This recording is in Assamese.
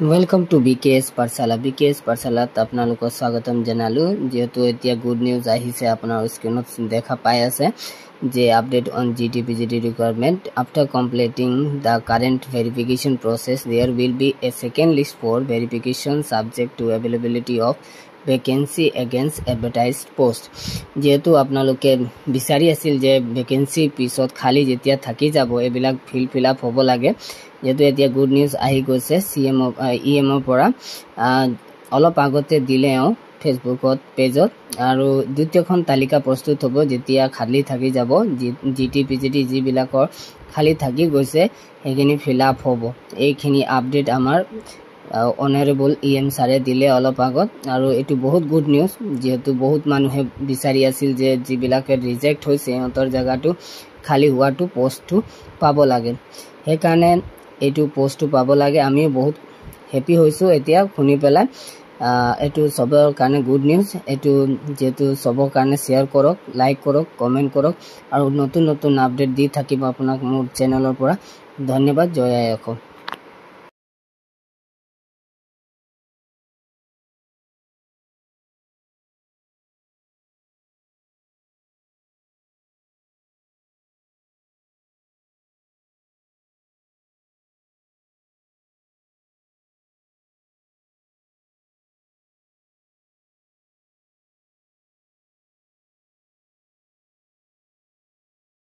Welcome to BKS Parsala. BKS Parsala আপোনালোক স্বাগতম জনালো যেহেতু এতিয়া গুড নিউজ আহিছে আপোনাৰ স্ক্ৰিনত দেখা পাই আছে যে update on GTPGT requirement after completing the current verification process there will be a second list for verification subject to availability of vacancy against advertised post যেহেতু আপোনালোকে বিচাৰি আছিল যে ভ্যাকেন্সি পিছত খালি যেতিয়া থাকি যাব এবিলাক ফিল আপ হ'ব লাগে যেহেতু এতিয়া গুড নিউজ আহি গৈছে EM পৰা অলপ আগতে দিলেও ফেসবুকত পেজত আৰু দ্বিতীয়খন তালিকা প্ৰস্তুত হ'ব যেতিয়া খালি থাকি যাব GTPGT যিবিলাকৰ খালি থাকি গৈছে সেইখিনি ফিল আপ হ'ব এইখিনি আপডেট আমাৰ অনাৰেবল EM সাৰে দিলে অলপ আগত আৰু এটো বহুত গুড নিউজ যেহেতু বহুত মানুহে বিচাৰি আছিল যে যিবিলাকে ৰিজেক্ট হৈছে অন্তৰ জায়গাটো খালি হোৱাটো পোষ্টটো পাব লাগে হে কাৰণে এটো পোষ্টটো পাব লাগে আমি বহুত হ্যাপি হৈছো এতিয়া শুনি পেলাই এটো সবৰ কাৰণে গুড নিউজ এটো যেহেতু সবৰ কাৰণে শেয়াৰ কৰক লাইক কৰক কমেন্ট কৰক আৰু নতুন আপডেট দি থাকিব আপোনাক মোৰ চেনেলৰ পৰা ধন্যবাদ জয় আই অসম।